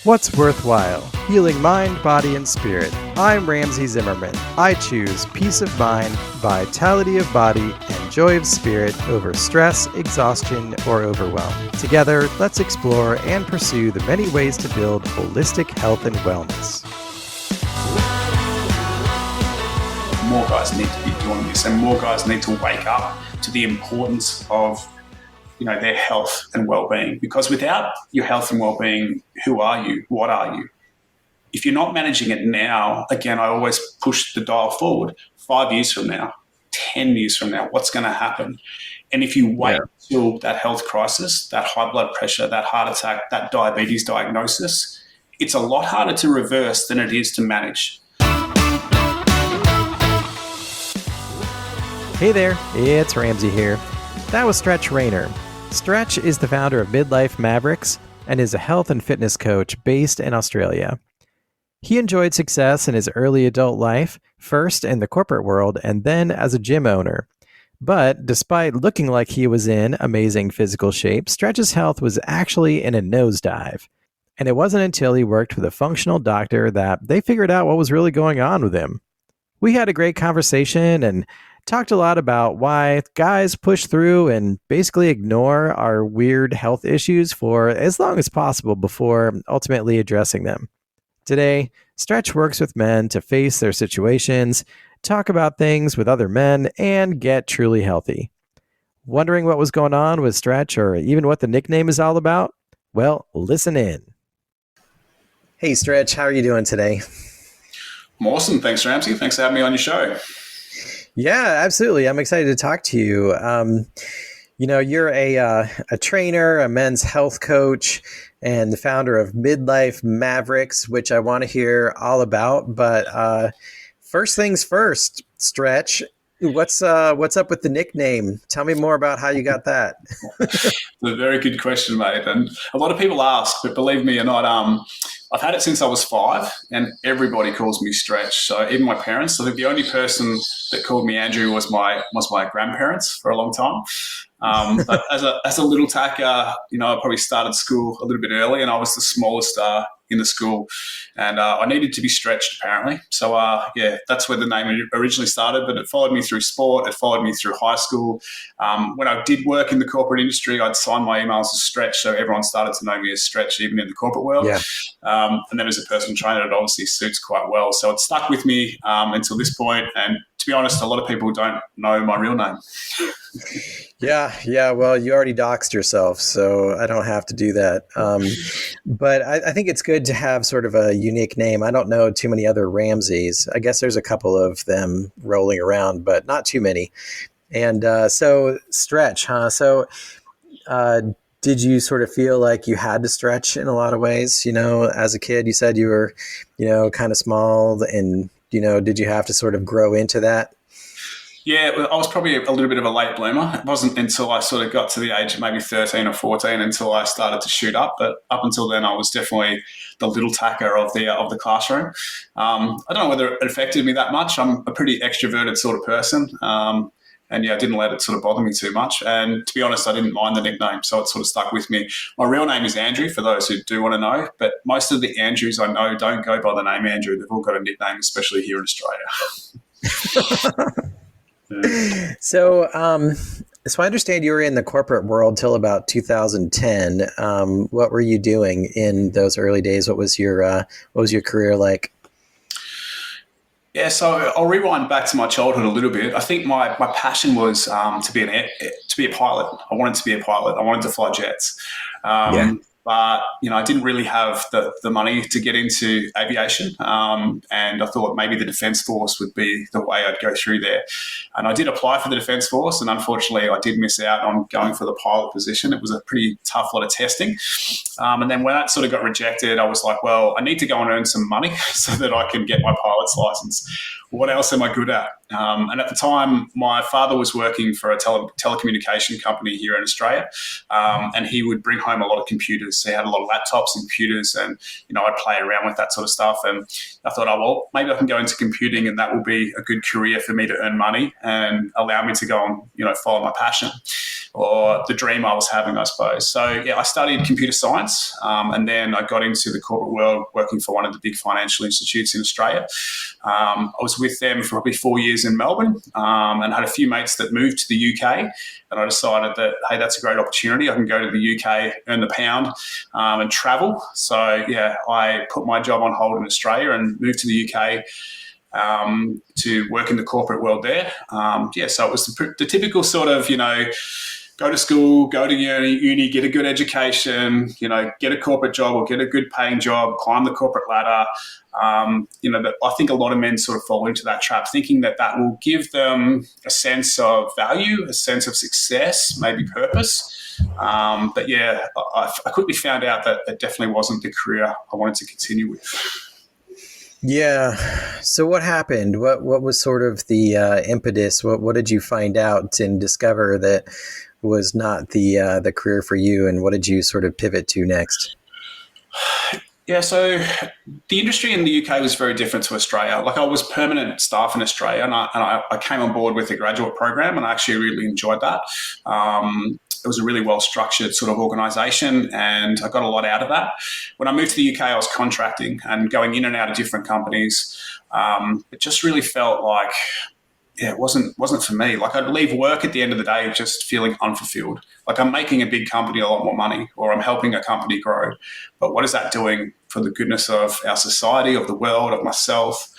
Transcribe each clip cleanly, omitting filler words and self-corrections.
What's worthwhile? Healing mind, body, and spirit. I'm Ramsey Zimmerman. I choose peace of mind, vitality of body, and joy of spirit over stress, exhaustion, or overwhelm. Together, let's explore and pursue the many ways to build holistic health and wellness. More guys need to be doing this, and more guys need to wake up to the importance of their health and well-being, because without your health and well-being, who are you? What are you? If you're not managing it now, again, I always push the dial forward. 5 years from now, 10 years from now, what's going to happen? And if you wait till that health crisis, that high blood pressure, that heart attack, that diabetes diagnosis, it's a lot harder to reverse than it is to manage. Hey there, it's Ramsey here. That was Rayner. Stretch is the founder of Midlife Mavericks and is a health and fitness coach based in Australia. He enjoyed success in his early adult life, first in the corporate world and then as a gym owner. But despite looking like he was in amazing physical shape, Stretch's health was actually in a nosedive. And it wasn't until he worked with a functional doctor that they figured out what was really going on with him. We had a great conversation and talked a lot about why guys push through and basically ignore our weird health issues for as long as possible before ultimately addressing them. Today, Stretch works with men to face their situations, talk about things with other men, and get truly healthy. Wondering what was going on with Stretch or even what the nickname is all about? Well, listen in. Hey, Stretch, how are you doing today? I'm awesome. Thanks, Ramsey. Thanks for having me on your show. Yeah, absolutely. I'm excited to talk to you. You're a trainer, a men's health coach, and the founder of Midlife Mavericks, which I want to hear all about. But first things first, Stretch, what's up with the nickname? Tell me more about how you got that. It's a very good question, mate. And a lot of people ask, but believe me or not, I've had it since I was 5, and everybody calls me Stretch. So even my parents. I think the only person that called me Andrew was my grandparents for a long time. But as a little tacker, I probably started school a little bit early, and I was the smallest in the school, and I needed to be stretched apparently. So that's where the name originally started. But it followed me through sport. It followed me through high school. When I did work in the corporate industry, I'd sign my emails as Stretch, so everyone started to know me as Stretch, even in the corporate world. Yeah. And then as a personal trainer, it obviously suits quite well. So it stuck with me until this point. And to be honest, a lot of people don't know my real name. Yeah. Well, you already doxed yourself, so I don't have to do that. But I think it's good to have sort of a unique name. I don't know too many other Ramseys. I guess there's a couple of them rolling around, but not too many. And so Stretch, huh? So did you sort of feel like you had to stretch in a lot of ways? As a kid, you said you were, kind of small, and, did you have to sort of grow into that? Yeah, I was probably a little bit of a late bloomer. It wasn't until I sort of got to the age of maybe 13 or 14 until I started to shoot up. But up until then, I was definitely the little tacker of the classroom. I don't know whether it affected me that much. I'm a pretty extroverted sort of person. And I didn't let it sort of bother me too much. And to be honest, I didn't mind the nickname, so it sort of stuck with me. My real name is Andrew, for those who do want to know. But most of the Andrews I know don't go by the name Andrew. They've all got a nickname, especially here in Australia. So I understand you were in the corporate world till about 2010. What were you doing in those early days? What was your career like? Yeah, so I'll rewind back to my childhood a little bit. I think my passion was to be a pilot. I wanted to be a pilot. I wanted to fly jets. But, I didn't really have the money to get into aviation. And I thought maybe the Defence Force would be the way I'd go through there. And I did apply for the Defence Force, and unfortunately I did miss out on going for the pilot position. It was a pretty tough lot of testing. And then when that sort of got rejected, I was like, well, I need to go and earn some money so that I can get my pilot's license. What else am I good at? And at the time, my father was working for a telecommunication company here in Australia, and he would bring home a lot of computers. So he had a lot of laptops and computers, and I'd play around with that sort of stuff. And I thought, oh well, maybe I can go into computing, and that will be a good career for me to earn money and allow me to go and follow my passion. or the dream I was having, I suppose. So, yeah, I studied computer science, and then I got into the corporate world working for one of the big financial institutes in Australia. I was with them for probably 4 years in Melbourne, and had a few mates that moved to the UK, and I decided that, hey, that's a great opportunity. I can go to the UK, earn the pound, and travel. So, yeah, I put my job on hold in Australia and moved to the UK to work in the corporate world there. So it was the typical sort of, go to school, go to uni, get a good education, get a corporate job or get a good paying job, climb the corporate ladder. I think a lot of men sort of fall into that trap, thinking that will give them a sense of value, a sense of success, maybe purpose. But yeah, I quickly found out that it definitely wasn't the career I wanted to continue with. Yeah. So what happened? What was sort of the impetus? What did you find out and discover that was not the career for you? And what did you sort of pivot to next? Yeah, so the industry in the UK was very different to Australia. Like, I was permanent staff in Australia, and I came on board with a graduate program, and I actually really enjoyed that. It was a really well-structured sort of organisation, and I got a lot out of that. When I moved to the UK, I was contracting and going in and out of different companies. It just really felt like, it wasn't for me. Like, I'd leave work at the end of the day just feeling unfulfilled. Like, I'm making a big company a lot more money, or I'm helping a company grow. But what is that doing for the goodness of our society, of the world, of myself?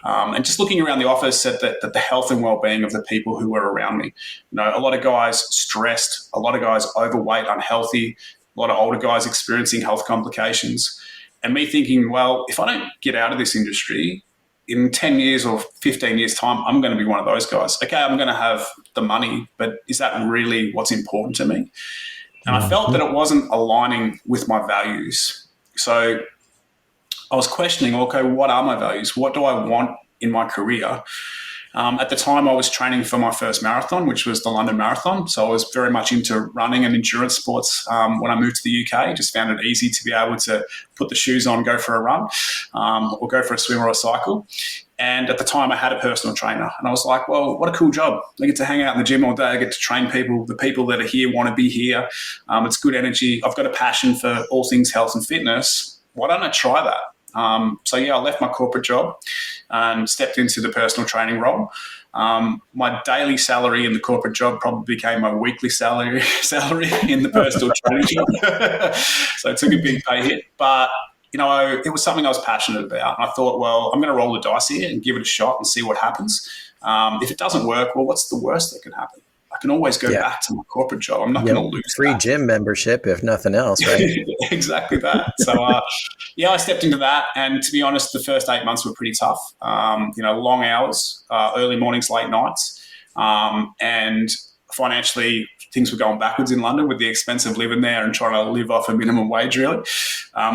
And just looking around the office at the health and well-being of the people who were around me. A lot of guys stressed, a lot of guys overweight, unhealthy, a lot of older guys experiencing health complications. And me thinking, well, if I don't get out of this industry, in 10 years or 15 years' time, I'm going to be one of those guys. Okay, I'm going to have the money, but is that really what's important to me? And I felt that it wasn't aligning with my values. So I was questioning, okay, what are my values? What do I want in my career? At the time, I was training for my first marathon, which was the London Marathon. So I was very much into running and endurance sports when I moved to the UK. Just found it easy to be able to put the shoes on, go for a run, or go for a swim or a cycle. And at the time, I had a personal trainer. And I was like, well, what a cool job. I get to hang out in the gym all day. I get to train people. The people that are here want to be here. It's good energy. I've got a passion for all things health and fitness. Why don't I try that? I left my corporate job and stepped into the personal training role. My daily salary in the corporate job probably became my weekly salary in the personal training job. So I took a big pay hit, but it was something I was passionate about. And I thought, well, I'm going to roll the dice here and give it a shot and see what happens. If it doesn't work, well, what's the worst that can happen? I can always go back to my corporate job. I'm not going to lose free gym membership, if nothing else, right? Exactly that. So, I stepped into that. And to be honest, the first 8 months were pretty tough. Long hours, early mornings, late nights. And financially, things were going backwards in London with the expense of living there and trying to live off a minimum wage, really.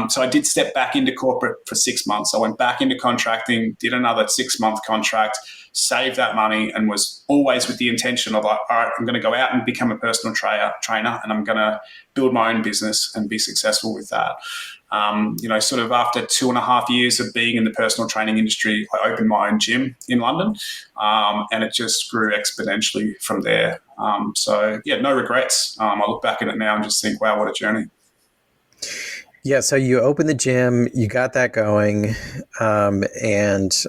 So I did step back into corporate for 6 months. I went back into contracting, did another 6-month contract, saved that money, and was always with the intention of, like, all right, I'm going to go out and become a personal trainer, and I'm going to build my own business and be successful with that. Sort of after 2.5 years of being in the personal training industry, I opened my own gym in London, and it just grew exponentially from there. No regrets. I look back at it now and just think, wow, what a journey. Yeah, so you opened the gym, you got that going, and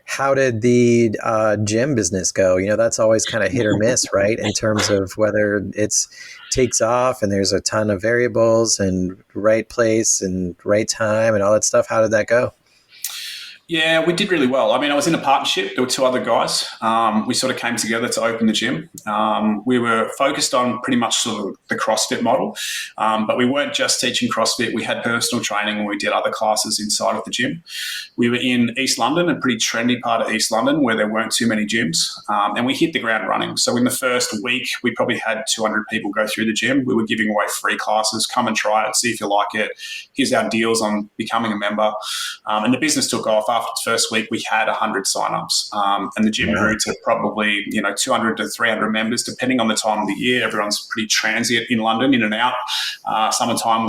how did the gym business go? That's always kind of hit or miss, right? In terms of whether it's takes off and there's a ton of variables and right place and right time and all that stuff. How did that go? Yeah, we did really well. I mean, I was in a partnership. There were 2 other guys. We sort of came together to open the gym. We were focused on pretty much sort of the CrossFit model, but we weren't just teaching CrossFit. We had personal training and we did other classes inside of the gym. We were in East London, a pretty trendy part of East London where there weren't too many gyms, and we hit the ground running. So in the first week, we probably had 200 people go through the gym. We were giving away free classes. Come and try it, see if you like it. Here's our deals on becoming a member. And the business took off. after the first week, we had 100 signups, and the gym Wow. grew to probably 200 to 300 members, depending on the time of the year. Everyone's pretty transient in London, in and out. Summertime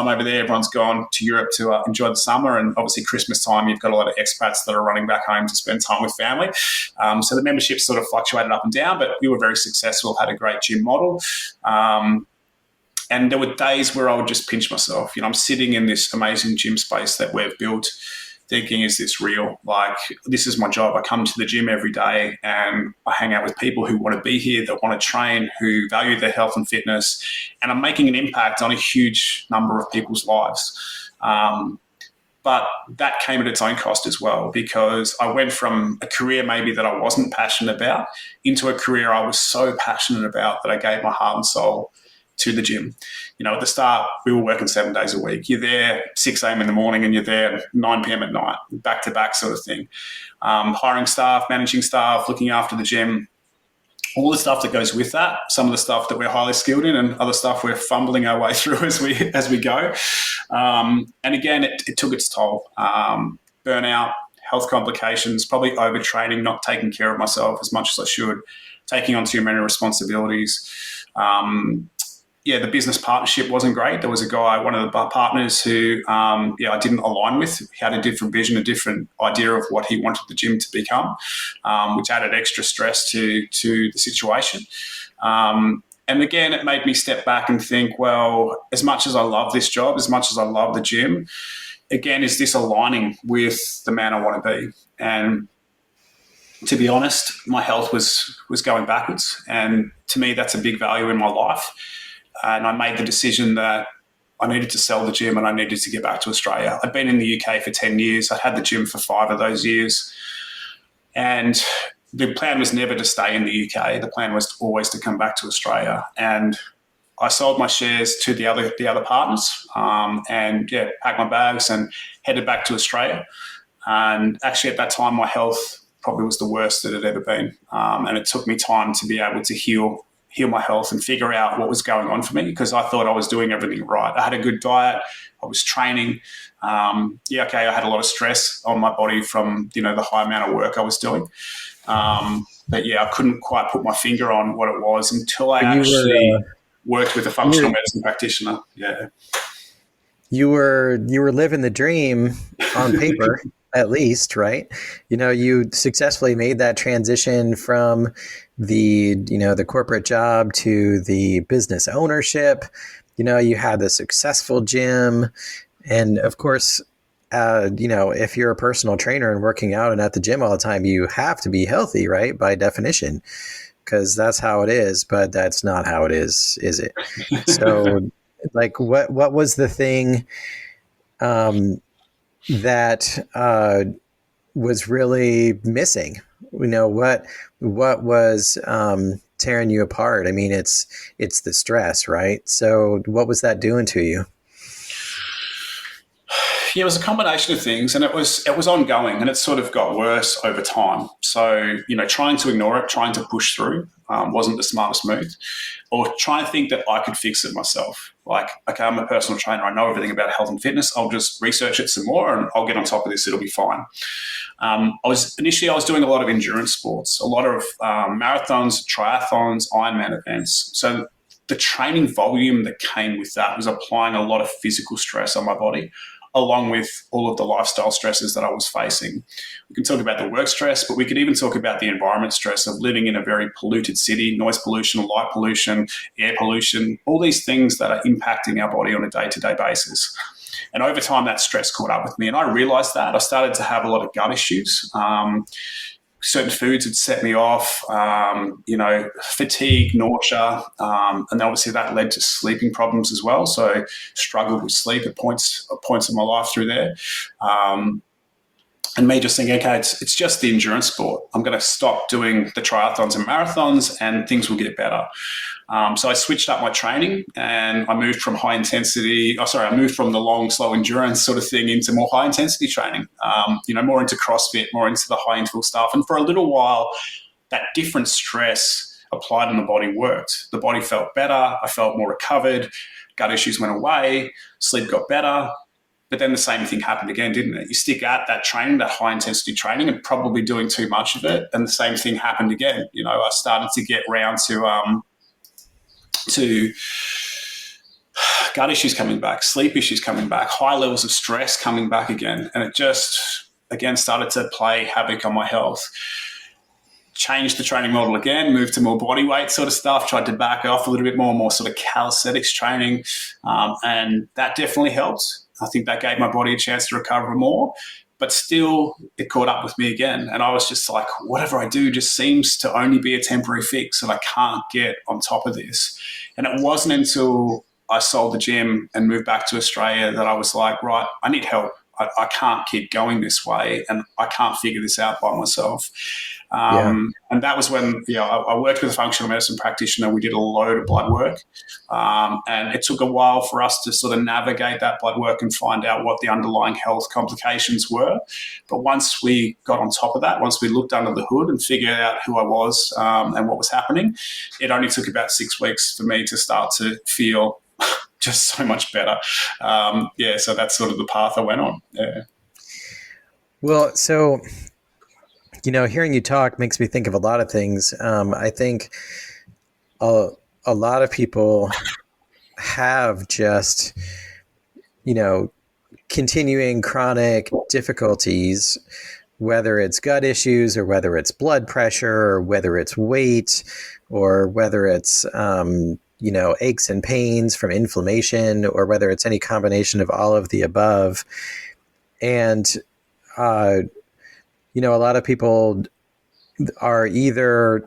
over there, everyone's gone to Europe to enjoy the summer, and obviously Christmas time, you've got a lot of expats that are running back home to spend time with family. So the membership sort of fluctuated up and down, but we were very successful, had a great gym model. And there were days where I would just pinch myself. I'm sitting in this amazing gym space that we've built, thinking, is this real? Like, this is my job. I come to the gym every day and I hang out with people who want to be here, that want to train, who value their health and fitness. And I'm making an impact on a huge number of people's lives. But that came at its own cost as well, because I went from a career maybe that I wasn't passionate about into a career I was so passionate about that I gave my heart and soul to the gym. At the start, we were working 7 days a week. You're there 6 a.m. in the morning and you're there 9 p.m. at night, back to back sort of thing. Hiring staff, managing staff, looking after the gym, all the stuff that goes with that. Some of the stuff that we're highly skilled in, and other stuff we're fumbling our way through as we go. And again, it took its toll. Burnout, health complications, probably overtraining, not taking care of myself as much as I should, taking on too many responsibilities. The business partnership wasn't great. There was a guy, one of the partners who, I didn't align with. He had a different vision, a different idea of what he wanted the gym to become, which added extra stress to the situation. And again, it made me step back and think, well, as much as I love this job, as much as I love the gym, again, is this aligning with the man I want to be? And to be honest, my health was going backwards. And to me, that's a big value in my life. And I made the decision that I needed to sell the gym and I needed to get back to Australia. I'd been in the UK for 10 years. I'd had the gym for 5 of those years. And the plan was never to stay in the UK. The plan was always to come back to Australia. And I sold my shares to the other partners and packed my bags and headed back to Australia. And actually at that time, my health probably was the worst that it had ever been. And it took me time to be able to heal my health and figure out what was going on for me, because I thought I was doing everything right. I had a good diet. I was training. I had a lot of stress on my body from, the high amount of work I was doing. But I couldn't quite put my finger on what it was until I actually worked with a functional medicine practitioner. Yeah. You were living the dream on paper. At least, right? You successfully made that transition from the corporate job to the business ownership. You had the successful gym. And of course, if you're a personal trainer and working out and at the gym all the time, you have to be healthy, right? By definition, because that's how it is. But that's not how it is it? So like, what was the thing that was really missing? What was tearing you apart? I mean, it's the stress, right? So what was that doing to you? It was a combination of things, and it was ongoing, and it sort of got worse over time. So, trying to ignore it, trying to push through wasn't the smartest move, or trying to think that I could fix it myself. Like, okay, I'm a personal trainer. I know everything about health and fitness. I'll just research it some more and I'll get on top of this. It'll be fine. I was doing a lot of endurance sports, a lot of marathons, triathlons, Ironman events. So the training volume that came with that was applying a lot of physical stress on my body, along with all of the lifestyle stresses that I was facing. We can talk about the work stress, but we could even talk about the environment stress of living in a very polluted city, noise pollution, light pollution, air pollution, all these things that are impacting our body on a day-to-day basis. And over time, that stress caught up with me. And I realized that. I started to have a lot of gut issues. Certain foods had set me off, fatigue, nausea, and obviously that led to sleeping problems as well. So struggled with sleep at points of my life through there. And me just thinking, okay, it's just the endurance sport. I'm going to stop doing the triathlons and marathons and things will get better. So I switched up my training and I moved from I moved from the long, slow endurance sort of thing into more high intensity training, more into CrossFit, more into the high interval stuff. And for a little while, that different stress applied on the body worked. The body felt better. I felt more recovered. Gut issues went away. Sleep got better. But then the same thing happened again, didn't it? You stick at that training, that high intensity training, and probably doing too much of it, and the same thing happened again. I started to get round to gut issues coming back, sleep issues coming back, high levels of stress coming back again, and it just again started to play havoc on my health. Changed the training model again, moved to more body weight sort of stuff, tried to back off a little bit more sort of calisthenics training, and that definitely helped. I think that gave my body a chance to recover more, but still it caught up with me again. And I was just like, whatever I do just seems to only be a temporary fix, and I can't get on top of this. And it wasn't until I sold the gym and moved back to Australia that I was like, right, I need help. I can't keep going this way, and I can't figure this out by myself. And that was when I worked with a functional medicine practitioner. We did a load of blood work, and it took a while for us to sort of navigate that blood work and find out what the underlying health complications were. But once we got on top of that, once we looked under the hood and figured out who I was and what was happening, it only took about 6 weeks for me to start to feel just so much better. So that's sort of the path I went on. Yeah. Well, so, hearing you talk makes me think of a lot of things. I think a lot of people have just, continuing chronic difficulties, whether it's gut issues or whether it's blood pressure or whether it's weight or whether it's, aches and pains from inflammation, or whether it's any combination of all of the above. And, a lot of people are either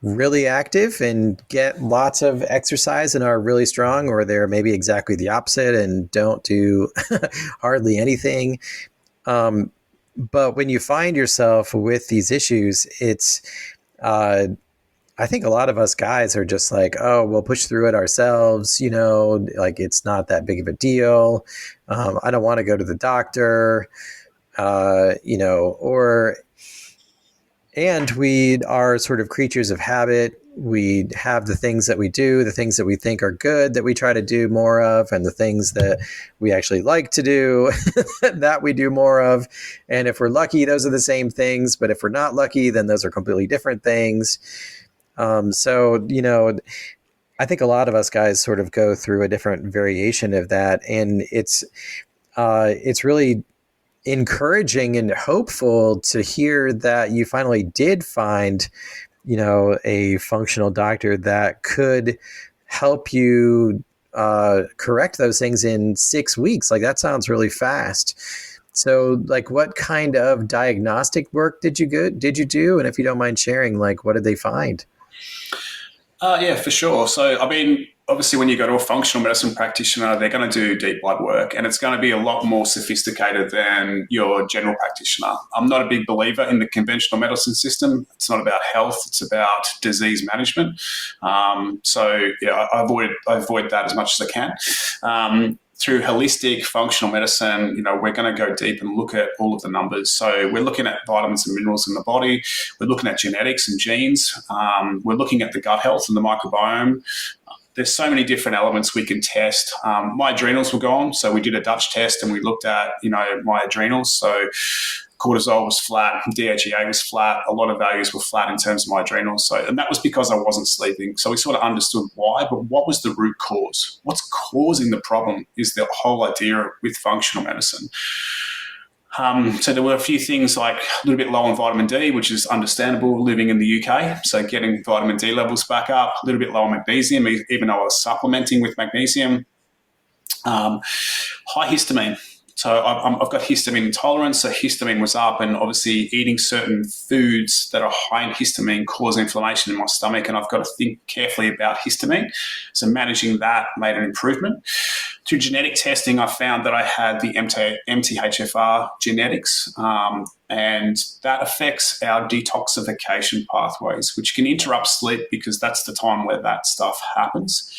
really active and get lots of exercise and are really strong, or they're maybe exactly the opposite and don't do hardly anything. But when you find yourself with these issues, it's, I think a lot of us guys are just like, oh, we'll push through it ourselves. Like it's not that big of a deal. I don't want to go to the doctor, and we are sort of creatures of habit. We have the things that we do, the things that we think are good that we try to do more of, and the things that we actually like to do that we do more of. And if we're lucky, those are the same things. But if we're not lucky, then those are completely different things. I think a lot of us guys sort of go through a different variation of that. And it's really encouraging and hopeful to hear that you finally did find, a functional doctor that could help you correct those things in 6 weeks. Like that sounds really fast. So like what kind of diagnostic work did you do? And if you don't mind sharing, like what did they find? Yeah, for sure. So, obviously when you go to a functional medicine practitioner, they're going to do deep blood work, and it's going to be a lot more sophisticated than your general practitioner. I'm not a big believer in the conventional medicine system. It's not about health. It's about disease management. I avoid that as much as I can. Through holistic functional medicine, we're going to go deep and look at all of the numbers. So we're looking at vitamins and minerals in the body. We're looking at genetics and genes. We're looking at the gut health and the microbiome. There's so many different elements we can test. My adrenals were gone, so we did a Dutch test and we looked at, my adrenals. So cortisol was flat, DHEA was flat, a lot of values were flat in terms of my adrenals. And that was because I wasn't sleeping. So we sort of understood why, but what was the root cause? What's causing the problem is the whole idea with functional medicine. So there were a few things like a little bit low on vitamin D, which is understandable living in the UK. So getting vitamin D levels back up, a little bit low on magnesium, even though I was supplementing with magnesium. High histamine. So I've got histamine intolerance. So histamine was up, and obviously eating certain foods that are high in histamine cause inflammation in my stomach, and I've got to think carefully about histamine. So managing that made an improvement. Through genetic testing, I found that I had the MTHFR genetics, and that affects our detoxification pathways, which can interrupt sleep because that's the time where that stuff happens.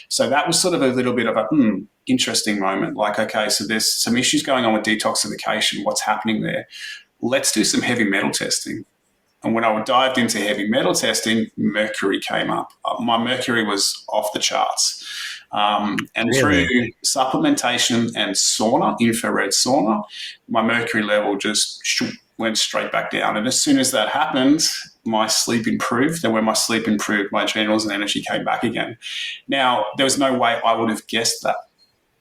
So that was sort of a little bit of a interesting moment. Like, okay, so there's some issues going on with detoxification. What's happening there? Let's do some heavy metal testing. And when I dived into heavy metal testing, mercury came up. My mercury was off the charts. And through Really? supplementation and sauna, infrared sauna, my mercury level just went straight back down. And as soon as that happened, my sleep improved. And when my sleep improved, my adrenals and energy came back again. Now, there was no way I would have guessed that.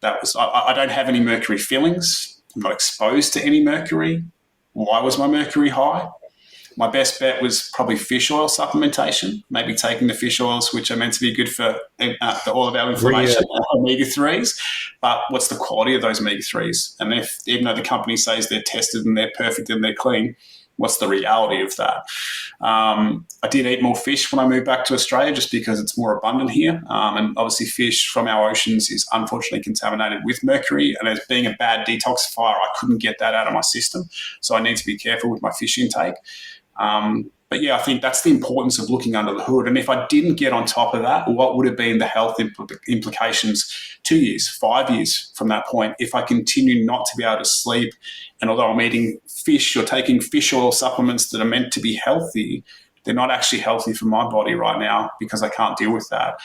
I don't have any mercury fillings. I'm not exposed to any mercury. Why was my mercury high? My best bet was probably fish oil supplementation, maybe taking the fish oils, which are meant to be good for all of our Were you inflammation, omega-3s. But what's the quality of those omega-3s? And even though the company says they're tested and they're perfect and they're clean, what's the reality of that? I did eat more fish when I moved back to Australia just because it's more abundant here. And obviously fish from our oceans is unfortunately contaminated with mercury. And as being a bad detoxifier, I couldn't get that out of my system. So I need to be careful with my fish intake. But yeah, I think that's the importance of looking under the hood. And if I didn't get on top of that, what would have been the health implications 2 years, 5 years from that point if I continue not to be able to sleep? And although I'm eating fish or taking fish oil supplements that are meant to be healthy, they're not actually healthy for my body right now because I can't deal with that.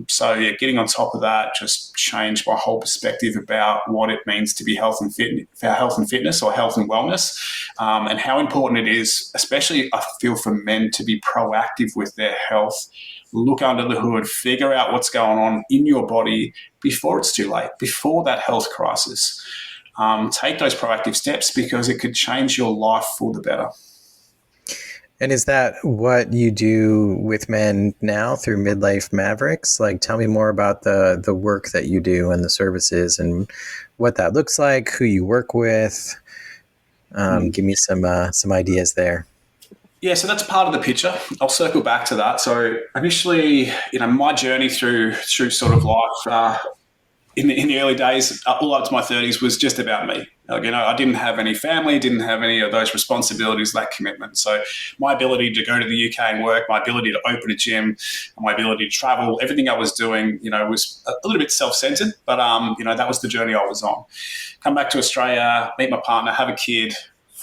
So yeah, getting on top of that just changed my whole perspective about what it means to be health and fitness or health and wellness, and how important it is, especially I feel for men, to be proactive with their health. Look under the hood, figure out what's going on in your body before it's too late, before that health crisis. Take those proactive steps because it could change your life for the better. And is that what you do with men now through Midlife Mavericks? Like, tell me more about the work that you do and the services and what that looks like, who you work with. Give me some ideas there. Yeah, so that's part of the picture. I'll circle back to that. So initially, my journey through sort of life in the early days, all up to my 30s, was just about me. I didn't have any family, didn't have any of those responsibilities, that commitment. So my ability to go to the UK and work, my ability to open a gym, my ability to travel, everything I was doing, was a little bit self-centered, but that was the journey I was on. Come back to Australia, meet my partner, have a kid.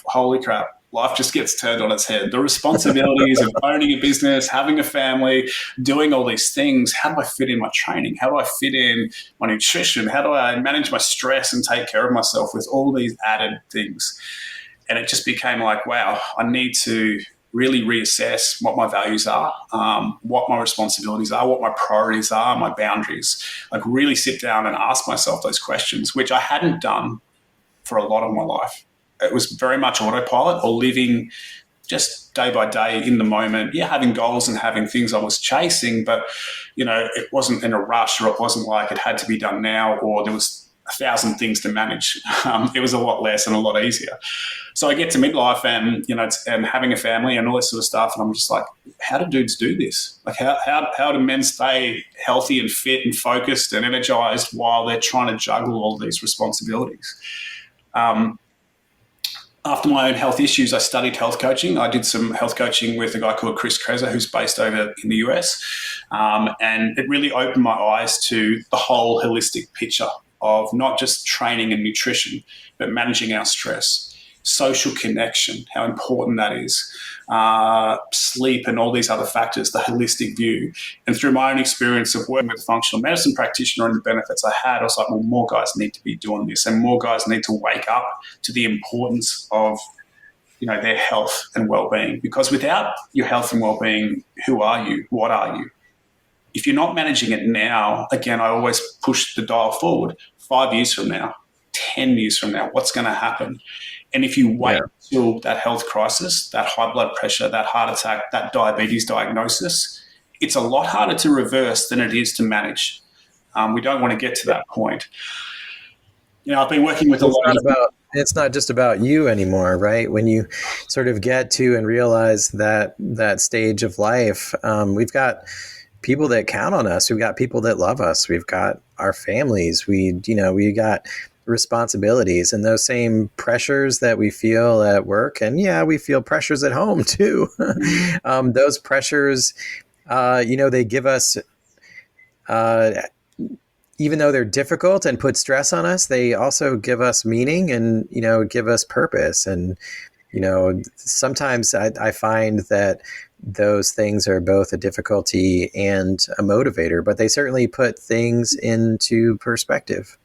Holy crap. Life just gets turned on its head. The responsibilities of owning a business, having a family, doing all these things. How do I fit in my training? How do I fit in my nutrition? How do I manage my stress and take care of myself with all these added things? And it just became like, wow, I need to really reassess what my values are, what my responsibilities are, what my priorities are, my boundaries. Like really sit down and ask myself those questions, which I hadn't done for a lot of my life. It was very much autopilot or living just day by day in the moment. Yeah, having goals and having things I was chasing, but, it wasn't in a rush, or it wasn't like it had to be done now, or there was 1,000 things to manage. It was a lot less and a lot easier. So I get to midlife and, and having a family and all this sort of stuff. And I'm just like, how do dudes do this? Like how do men stay healthy and fit and focused and energized while they're trying to juggle all these responsibilities? After my own health issues, I studied health coaching. I did some health coaching with a guy called Chris Kreza, who's based over in the US. And it really opened my eyes to the whole holistic picture of not just training and nutrition, but managing our stress, social connection, how important that is, sleep and all these other factors, the holistic view. And through my own experience of working with a functional medicine practitioner and the benefits I had, I was like, well, more guys need to be doing this and more guys need to wake up to the importance of their health and well-being. Because without your health and well-being, who are you? What are you? If you're not managing it now, again, I always push the dial forward. 5 years from now, 10 years from now, what's going to happen? And if you wait till that health crisis, that high blood pressure, that heart attack, that diabetes diagnosis, it's a lot harder to reverse than it is to manage. We don't want to get to that point. I've been working with it's not just about you anymore, right? When you sort of get to and realize that stage of life, we've got people that count on us. We've got people that love us. We've got our families. We got responsibilities and those same pressures that we feel at work. And yeah, we feel pressures at home too. Those pressures, they give us, even though they're difficult and put stress on us, they also give us meaning and, give us purpose. And, Sometimes I find that those things are both a difficulty and a motivator, but they certainly put things into perspective.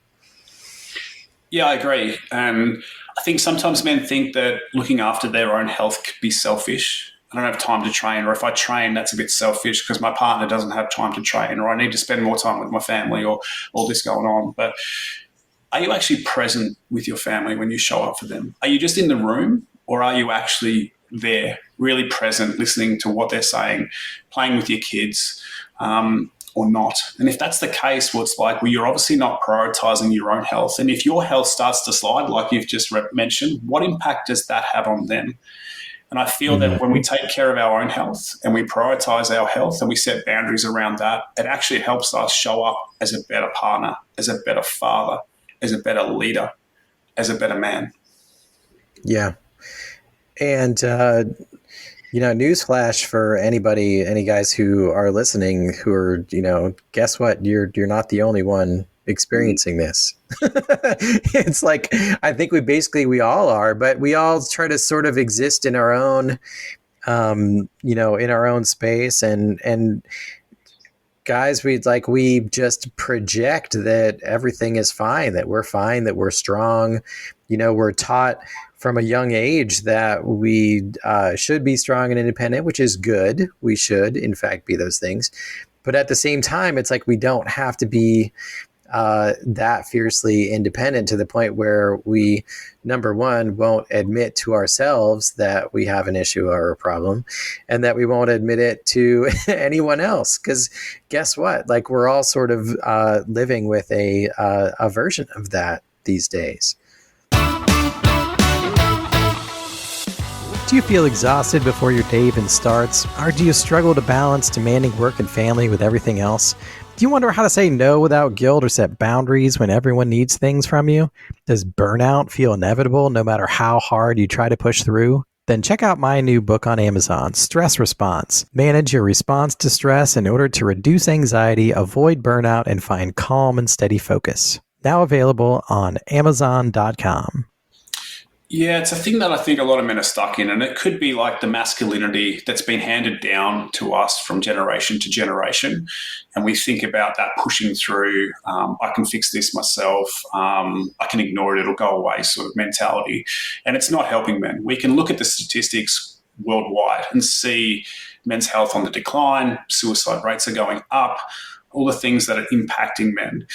Yeah, I agree. I think sometimes men think that looking after their own health could be selfish. I don't have time to train, or if I train, that's a bit selfish because my partner doesn't have time to train, or I need to spend more time with my family, or all this going on. But are you actually present with your family when you show up for them? Are you just in the room, or are you actually there, really present, listening to what they're saying, playing with your kids? Or not. And if that's the case, well, it's like, well, you're obviously not prioritizing your own health. And if your health starts to slide, like you've just mentioned, what impact does that have on them? And I feel that when we take care of our own health and we prioritize our health and we set boundaries around that, it actually helps us show up as a better partner, as a better father, as a better leader, as a better man. Yeah. And, newsflash for any guys who are listening who are, guess what? You're not the only one experiencing this. It's like, I think we we all are, but we all try to sort of exist in our own, in our own space. And guys, we just project that everything is fine, that we're fine, that we're strong. We're taught from a young age that we should be strong and independent, which is good. We should, in fact, be those things. But at the same time, it's like we don't have to be that fiercely independent to the point where we, number one, won't admit to ourselves that we have an issue or a problem, and that we won't admit it to anyone else. Because guess what? Like, we're all sort of living with a version of that these days. Do you feel exhausted before your day even starts? Or do you struggle to balance demanding work and family with everything else? Do you wonder how to say no without guilt or set boundaries when everyone needs things from you? Does burnout feel inevitable no matter how hard you try to push through? Then check out my new book on Amazon, Stress Response. Manage your response to stress in order to reduce anxiety, avoid burnout, and find calm and steady focus. Now available on Amazon.com. Yeah, it's a thing that I think a lot of men are stuck in, and it could be like the masculinity that's been handed down to us from generation to generation. And we think about that pushing through, I can fix this myself, I can ignore it, it'll go away sort of mentality. And it's not helping men. We can look at the statistics worldwide and see men's health on the decline, suicide rates are going up, all the things that are impacting men.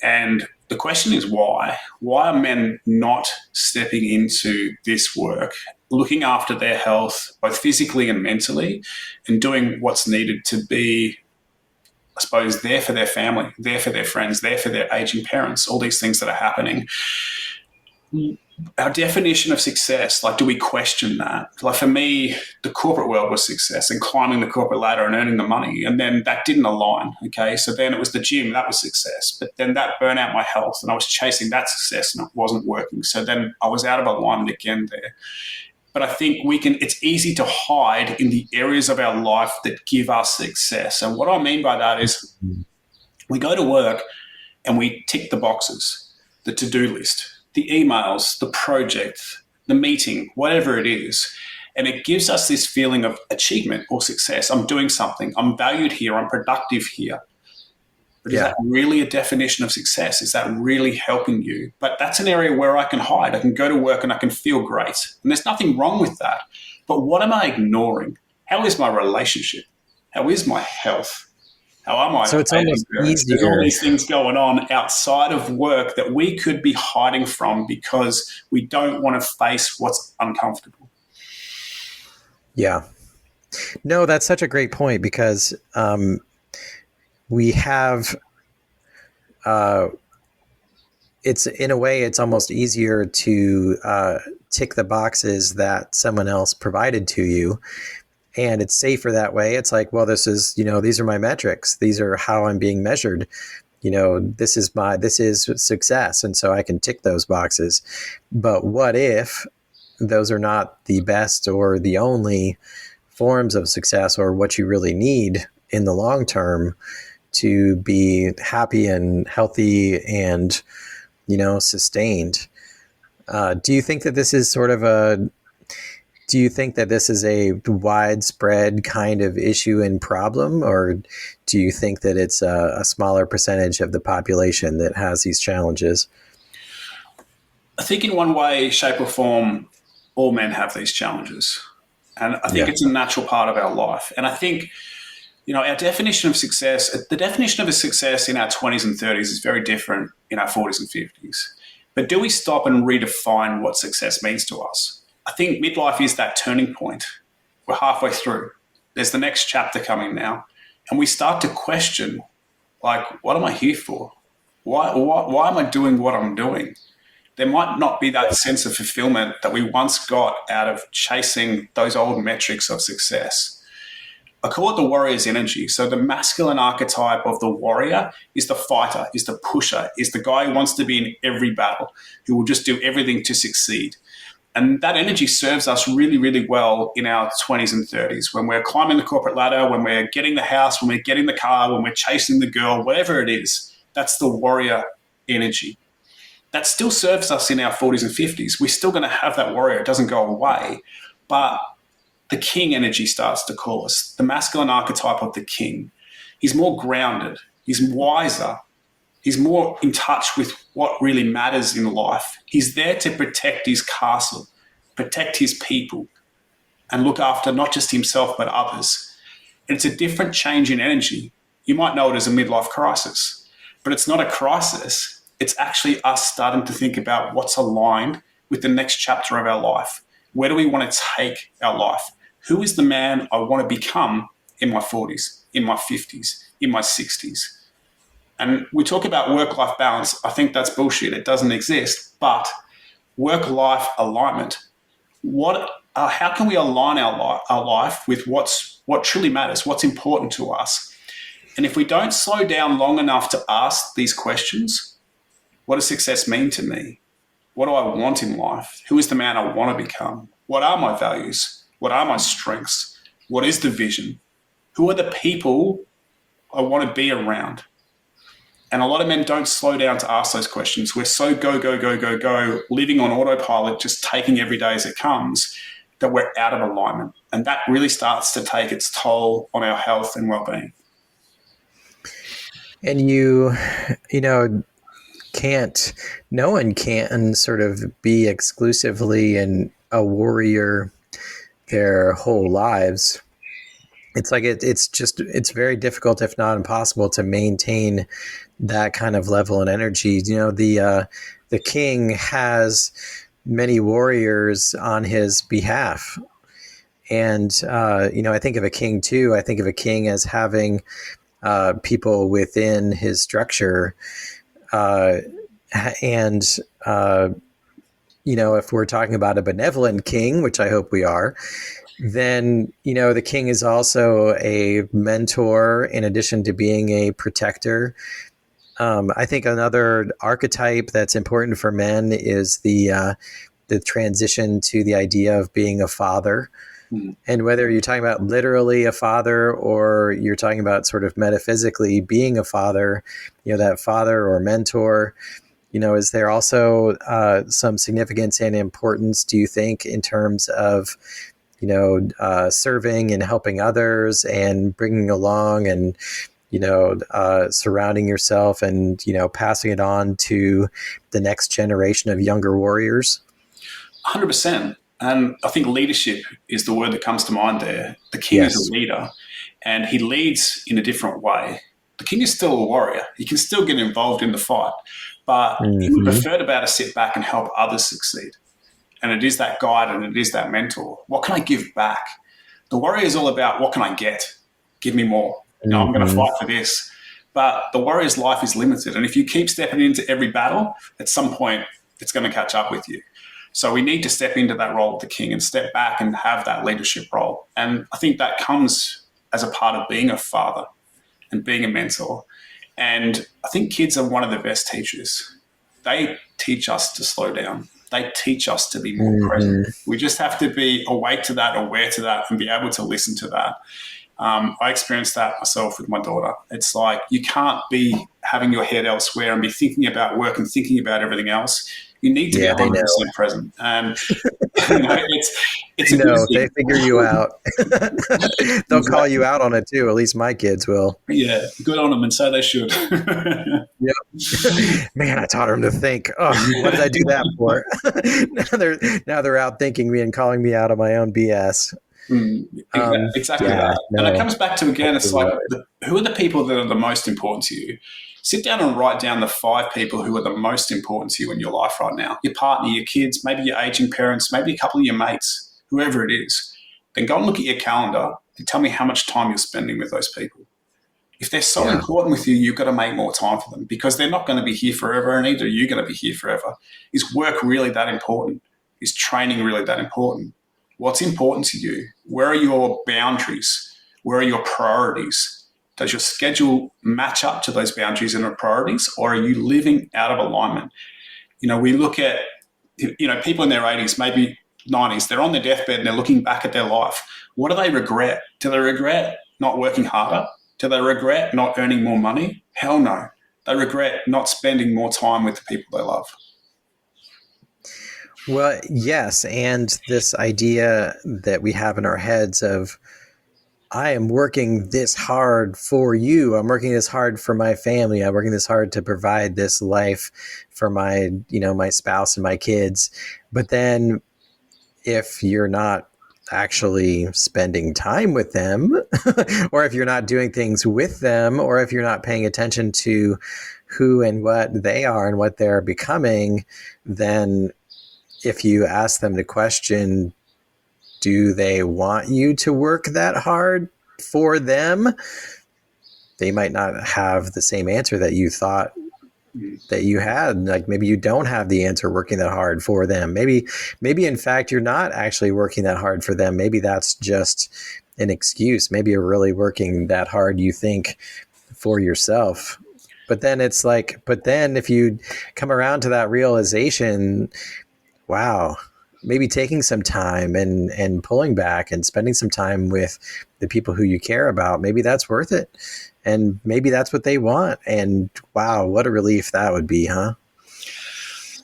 And the question is why? Why are men not stepping into this work, looking after their health, both physically and mentally, and doing what's needed to be, I suppose, there for their family, there for their friends, there for their aging parents, all these things that are happening? Our definition of success, like, do we question that? Like, for me, the corporate world was success and climbing the corporate ladder and earning the money. And then that didn't align. Okay. So then it was the gym, that was success. But then that burned out my health and I was chasing that success and it wasn't working. So then I was out of alignment again there. But I think it's easy to hide in the areas of our life that give us success. And what I mean by that is we go to work and we tick the boxes, the to-do list, the emails, the project, the meeting, whatever it is. And it gives us this feeling of achievement or success. I'm doing something. I'm valued here. I'm productive here. But is that really a definition of success? Is that really helping you? But that's an area where I can hide. I can go to work and I can feel great. And there's nothing wrong with that. But what am I ignoring? How is my relationship? How is my health? How am I? So it's almost easier. There's all these things going on outside of work that we could be hiding from because we don't want to face what's uncomfortable. Yeah. No, that's such a great point because we have, it's in a way, it's almost easier to tick the boxes that someone else provided to you. And it's safer that way. It's like, well, this is, these are my metrics. These are how I'm being measured. This is success. And so I can tick those boxes. But what if those are not the best or the only forms of success or what you really need in the long term to be happy and healthy and, sustained? Do you think that this is sort of Do you think that this is a widespread kind of issue and problem, or do you think that it's a smaller percentage of the population that has these challenges? I think in one way, shape, or form, all men have these challenges. And I think Yeah. it's a natural part of our life. And I think, our definition of success, the definition of a success in our 20s and 30s is very different in our 40s and 50s. But do we stop and redefine what success means to us? I think midlife is that turning point. We're halfway through. There's the next chapter coming now. And we start to question, like, what am I here for? Why am I doing what I'm doing? There might not be that sense of fulfillment that we once got out of chasing those old metrics of success. I call it the warrior's energy. So the masculine archetype of the warrior is the fighter, is the pusher, is the guy who wants to be in every battle, who will just do everything to succeed. And that energy serves us really, really well in our 20s and 30s when we're climbing the corporate ladder, when we're getting the house, when we're getting the car, when we're chasing the girl, whatever it is. That's the warrior energy. That still serves us in our 40s and 50s. We're still going to have that warrior. It doesn't go away. But the king energy starts to call us, the masculine archetype of the king. He's more grounded. He's wiser. He's more in touch with what really matters in life. He's there to protect his castle, protect his people, and look after not just himself, but others. And it's a different change in energy. You might know it as a midlife crisis, but it's not a crisis. It's actually us starting to think about what's aligned with the next chapter of our life. Where do we want to take our life? Who is the man I want to become in my 40s, in my 50s, in my 60s? And we talk about work-life balance. I think that's bullshit. It doesn't exist. But work-life alignment, how can we align our life with what truly matters, what's important to us? And if we don't slow down long enough to ask these questions, what does success mean to me? What do I want in life? Who is the man I want to become? What are my values? What are my strengths? What is the vision? Who are the people I want to be around? And a lot of men don't slow down to ask those questions. We're so go, go, go, go, go, living on autopilot, just taking every day as it comes, that we're out of alignment. And that really starts to take its toll on our health and well-being. And no one can sort of be exclusively a warrior their whole lives. It's like it's very difficult, if not impossible, to maintain that kind of level and energy. The king has many warriors on his behalf, and I think of a king too. I think of a king as having people within his structure, and if we're talking about a benevolent king, which I hope we are, then the king is also a mentor in addition to being a protector. I think another archetype that's important for men is the transition to the idea of being a father. Mm. And whether you're talking about literally a father or you're talking about sort of metaphysically being a father, that father or mentor, is there also some significance and importance, do you think, in terms of serving and helping others and bringing along and, surrounding yourself and, passing it on to the next generation of younger warriors? 100%. And I think leadership is the word that comes to mind there. The king is a leader and he leads in a different way. The king is still a warrior. He can still get involved in the fight, but he would prefer to be able to sit back and help others succeed. And it is that guide and it is that mentor. What can I give back? The warrior is all about what can I get? Give me more. I'm going to fight for this. But the warrior's life is limited. And if you keep stepping into every battle, at some point, it's going to catch up with you. So we need to step into that role of the king and step back and have that leadership role. And I think that comes as a part of being a father and being a mentor. And I think kids are one of the best teachers. They teach us to slow down. They teach us to be more present. We just have to be awake to that, aware to that, and be able to listen to that. I experienced that myself with my daughter. It's like you can't be having your head elsewhere and be thinking about work and thinking about everything else. You need to be Yeah, they know. 100% present. And, it's They a good know. They thing. figure you out. They'll call you Exactly. out on it too. At least my kids will. Yeah, good on them, and so they should. Yep. Man, I taught them to think. Oh, what did I do that for? now they're out thinking me and calling me out on my own BS. Exactly Yeah, that. And it no, comes back to, again, it's like, absolutely. who are the people that are the most important to you? Sit down and write down the 5 people who are the most important to you in your life right now. Your partner, your kids, maybe your aging parents, maybe a couple of your mates, whoever it is. Then go and look at your calendar and tell me how much time you're spending with those people. If they're so Yeah, important with you, you've got to make more time for them, because they're not going to be here forever, and neither are you going to be here forever. Is work really that important? Is training really that important? What's important to you? Where are your boundaries? Where are your priorities? Does your schedule match up to those boundaries and priorities, or are you living out of alignment? We look at, people in their 80s, maybe 90s, they're on their deathbed and they're looking back at their life. What do they regret? Do they regret not working harder? Do they regret not earning more money? Hell no. They regret not spending more time with the people they love. well, yes, and this idea that we have in our heads of I am working this hard for you. I'm working this hard for my family. I'm working this hard to provide this life for my spouse and my kids. But then if you're not actually spending time with them, or if you're not doing things with them, or if you're not paying attention to who and what they are and what they're becoming, then if you ask them the question, do they want you to work that hard for them? They might not have the same answer that you thought that you had. Like maybe you don't have the answer working that hard for them. Maybe in fact you're not actually working that hard for them. Maybe that's just an excuse. Maybe you're really working that hard, you think, for yourself. But then it's like, but then if you come around to that realization, wow, maybe taking some time and pulling back and spending some time with the people who you care about, maybe that's worth it. And maybe that's what they want. And wow, what a relief that would be, huh?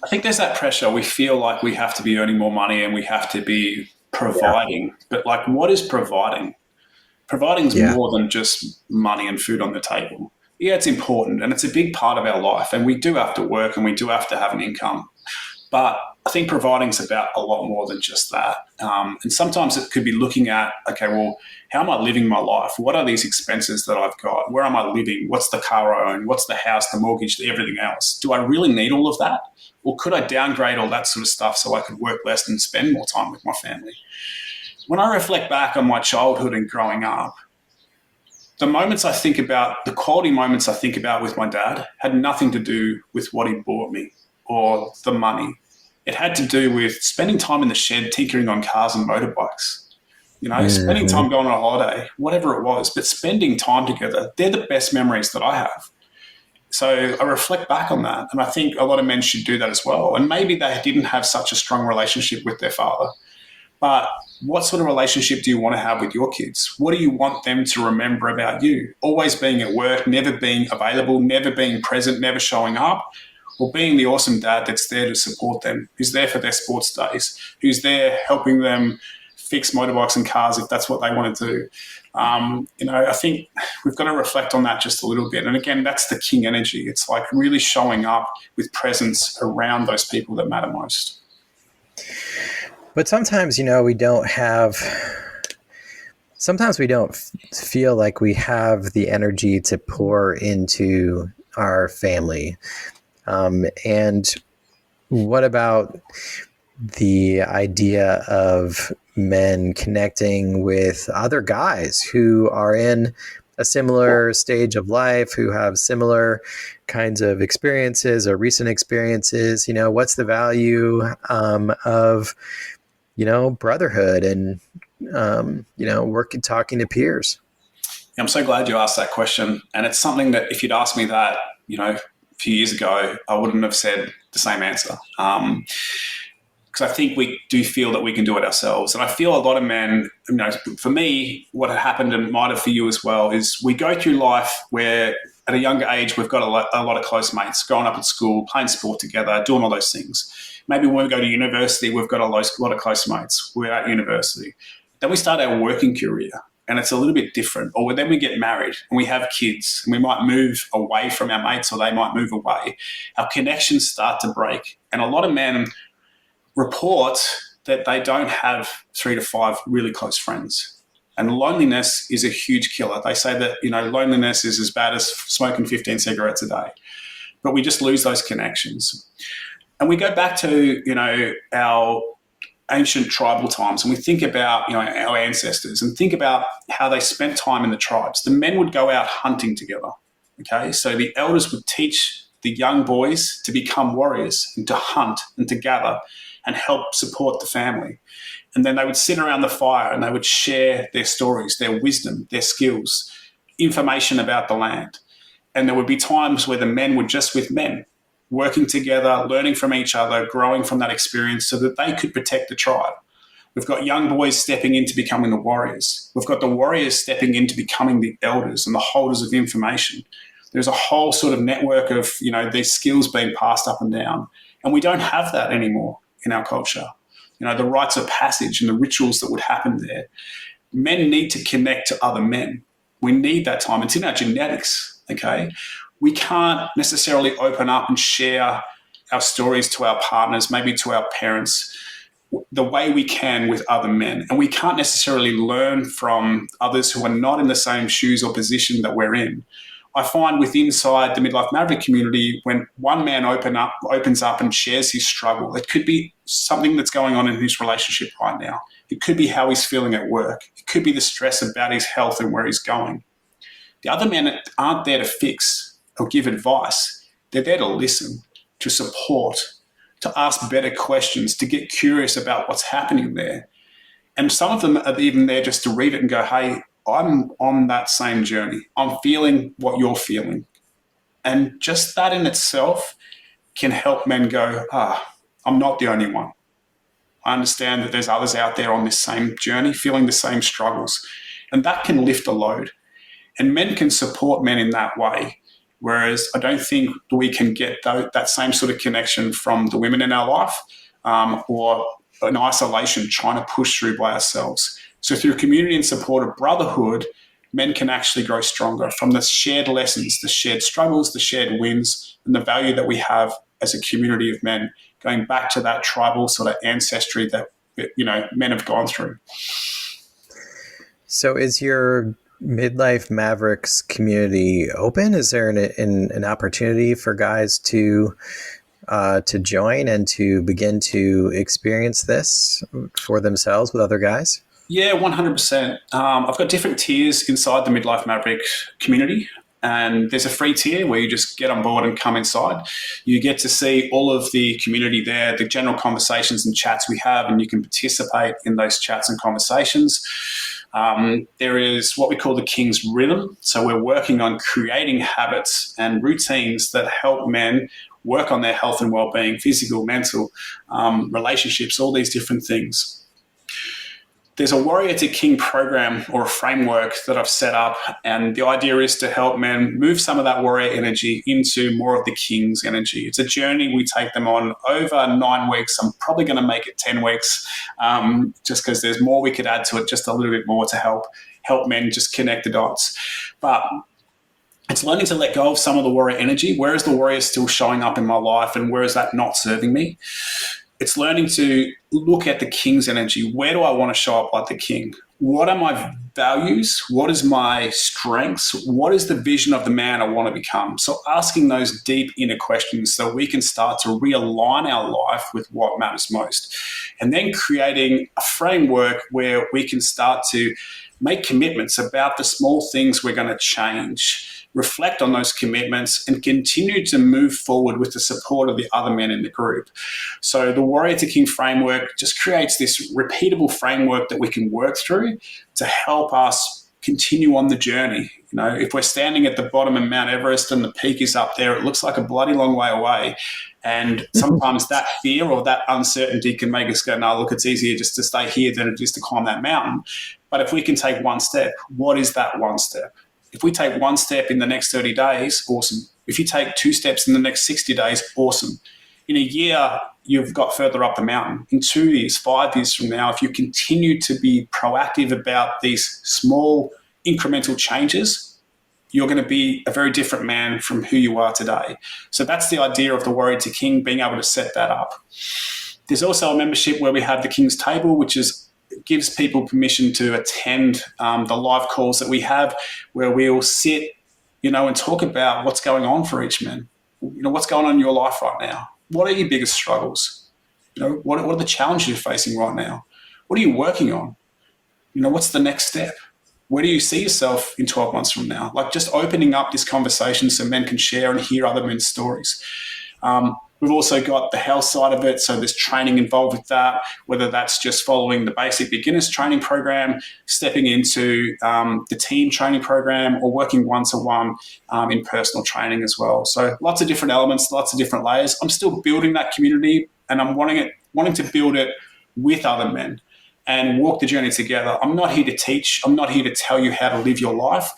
I think there's that pressure. We feel like we have to be earning more money and we have to be Yeah. providing. But like, what is providing? Providing is Yeah. more than just money and food on the table. Yeah, it's important and it's a big part of our life. And we do have to work and we do have to have an income. But I think providing is about a lot more than just that. And sometimes it could be looking at, okay, well, how am I living my life? What are these expenses that I've got? Where am I living? What's the car I own? What's the house, the mortgage, everything else? Do I really need all of that? Or could I downgrade all that sort of stuff so I could work less and spend more time with my family? When I reflect back on my childhood and growing up, the moments I think about, the quality moments I think about with my dad had nothing to do with what he bought me or the money. It had to do with spending time in the shed tinkering on cars and motorbikes. Spending Mm-hmm. time going on a holiday, whatever it was, but spending time together, they're the best memories that I have. So I reflect back on that, and I think a lot of men should do that as well. And maybe they didn't have such a strong relationship with their father, but what sort of relationship do you want to have with your kids? What do you want them to remember about you? Always being at work, never being available, never being present, never showing up, or being the awesome dad that's there to support them, who's there for their sports days, who's there helping them fix motorbikes and cars if that's what they want to do. I think we've got to reflect on that just a little bit. And again, that's the king energy. It's like really showing up with presence around those people that matter most. But sometimes, sometimes we don't feel like we have the energy to pour into our family. And what about the idea of men connecting with other guys who are in a similar stage of life, who have similar kinds of experiences or recent experiences? What's the value of, brotherhood and, working, talking to peers? I'm so glad you asked that question. And it's something that if you'd asked me that, a few years ago, I wouldn't have said the same answer. Because I think we do feel that we can do it ourselves. And I feel a lot of men, for me, what happened and might have for you as well, is we go through life where at a younger age, we've got a lot of close mates, growing up at school, playing sport together, doing all those things. Maybe when we go to university, we've got a lot of close mates. We're at university. Then we start our working career, and it's a little bit different. Or then we get married and we have kids, and we might move away from our mates, or they might move away. Our connections start to break. And a lot of men report that they don't have 3 to 5 really close friends. And loneliness is a huge killer. They say that, loneliness is as bad as smoking 15 cigarettes a day. But we just lose those connections. And we go back to, our ancient tribal times, and we think about, our ancestors, and think about how they spent time in the tribes. The men would go out hunting together. Okay. So the elders would teach the young boys to become warriors and to hunt and to gather and help support the family. And then they would sit around the fire and they would share their stories, their wisdom, their skills, information about the land. And there would be times where the men were just with men, working together, learning from each other, growing from that experience so that they could protect the tribe. We've got young boys stepping into becoming the warriors. We've got the warriors stepping into becoming the elders and the holders of information. There's a whole sort of network of, these skills being passed up and down. And we don't have that anymore in our culture. The rites of passage and the rituals that would happen there. Men need to connect to other men. We need that time. It's in our genetics, okay? We can't necessarily open up and share our stories to our partners, maybe to our parents, the way we can with other men. And we can't necessarily learn from others who are not in the same shoes or position that we're in. I find inside the Midlife Maverick community, when one man opens up and shares his struggle, it could be something that's going on in his relationship right now. It could be how he's feeling at work. It could be the stress about his health and where he's going. The other men aren't there to fix or give advice. They're there to listen, to support, to ask better questions, to get curious about what's happening there. And some of them are even there just to read it and go, hey, I'm on that same journey. I'm feeling what you're feeling. And just that in itself can help men go, I'm not the only one. I understand that there's others out there on this same journey, feeling the same struggles. And that can lift a load. And men can support men in that way. Whereas I don't think we can get that same sort of connection from the women in our life or in isolation, trying to push through by ourselves. So through community and support of brotherhood, men can actually grow stronger from the shared lessons, the shared struggles, the shared wins, and the value that we have as a community of men, going back to that tribal sort of ancestry that, men have gone through. So is your Midlife Mavericks community open? Is there an opportunity for guys to join and to begin to experience this for themselves with other guys? Yeah, 100%. I've got different tiers inside the Midlife Maverick community. And there's a free tier where you just get on board and come inside. You get to see all of the community there, the general conversations and chats we have, and you can participate in those chats and conversations. There is what we call the King's Rhythm. So we're working on creating habits and routines that help men work on their health and well-being, physical, mental, relationships, all these different things. There's a Warrior to King program or a framework that I've set up, and the idea is to help men move some of that warrior energy into more of the King's energy. It's a journey we take them on over 9 weeks. I'm probably going to make it 10 weeks just because there's more we could add to it, just a little bit more to help men just connect the dots. But it's learning to let go of some of the warrior energy. Where is the warrior still showing up in my life, and where is that not serving me? It's learning to look at the King's energy. Where do I want to show up like the King? What are my values? What is my strengths? What is the vision of the man I want to become? So asking those deep inner questions so we can start to realign our life with what matters most. And then creating a framework where we can start to make commitments about the small things we're going to change, reflect on those commitments, and continue to move forward with the support of the other men in the group. So the Warrior to King framework just creates this repeatable framework that we can work through to help us continue on the journey. If we're standing at the bottom of Mount Everest and the peak is up there, it looks like a bloody long way away. And sometimes that fear or that uncertainty can make us go, no, look, it's easier just to stay here than it is to climb that mountain. But if we can take one step, what is that one step? If we take one step in the next 30 days, awesome. If you take 2 steps in the next 60 days, awesome. In a year, you've got further up the mountain. In 2 years, 5 years from now, if you continue to be proactive about these small incremental changes, you're going to be a very different man from who you are today. So that's the idea of the Warrior to King, being able to set that up. There's also a membership where we have the King's Table, which gives people permission to attend the live calls that we have, where we'll sit, and talk about what's going on for each man. What's going on in your life right now? What are your biggest struggles? What are the challenges you're facing right now? What are you working on? What's the next step? Where do you see yourself in 12 months from now? Like, just opening up this conversation so men can share and hear other men's stories. We've also got the health side of it, so there's training involved with that, whether that's just following the basic beginners training program, stepping into the team training program, or working one-to-one in personal training as well. So lots of different elements, lots of different layers. I'm still building that community, and I'm wanting to build it with other men and walk the journey together. I'm not here to teach. I'm not here to tell you how to live your life.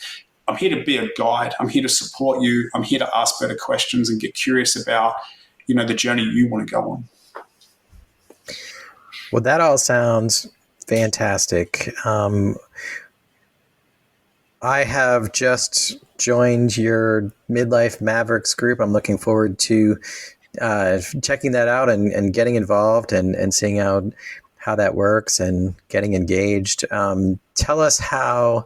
I'm here to be a guide. I'm here to support you. I'm here to ask better questions and get curious about the journey you want to go on. Well, that all sounds fantastic. I have just joined your Midlife Mavericks group. I'm looking forward to checking that out and getting involved and seeing how that works and getting engaged. Tell us how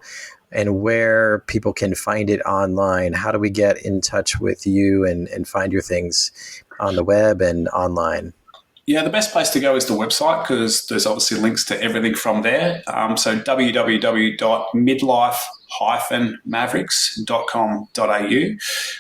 and where people can find it online. How do we get in touch with you and find your things on the web and online? Yeah, the best place to go is the website, because there's obviously links to everything from there. So www.midlife-mavericks.com.au.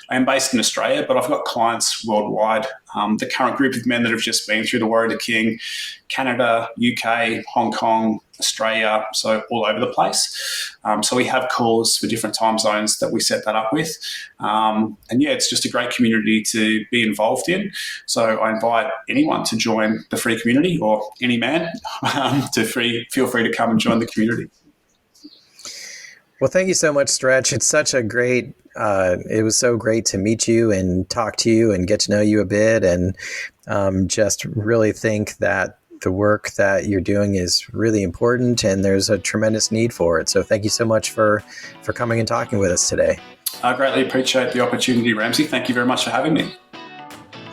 I'm based in Australia, but I've got clients worldwide. The current group of men that have just been through the Warrior to King, Canada, UK, Hong Kong, Australia, so all over the place. So we have calls for different time zones that we set that up with. And yeah, it's just a great community to be involved in. So I invite anyone to join the free community, or any man feel free to come and join the community. Well, thank you so much, Stretch. It's such a great, it was so great to meet you and talk to you and get to know you a bit, and just really think that the work that you're doing is really important and there's a tremendous need for it. So thank you so much for coming and talking with us today. I greatly appreciate the opportunity, Ramsey. Thank you very much for having me.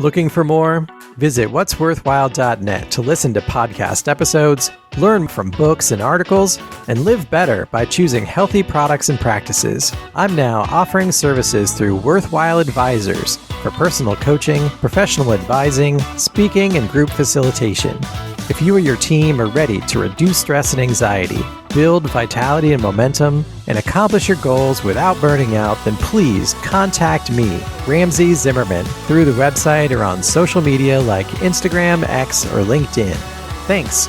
Looking for more? Visit what'sworthwhile.net to listen to podcast episodes, learn from books and articles, and live better by choosing healthy products and practices. I'm now offering services through Worthwhile Advisors for personal coaching, professional advising, speaking, and group facilitation. If you or your team are ready to reduce stress and anxiety, build vitality and momentum, and accomplish your goals without burning out, then please contact me, Ramsey Zimmerman, through the website or on social media like Instagram, X, or LinkedIn. Thanks.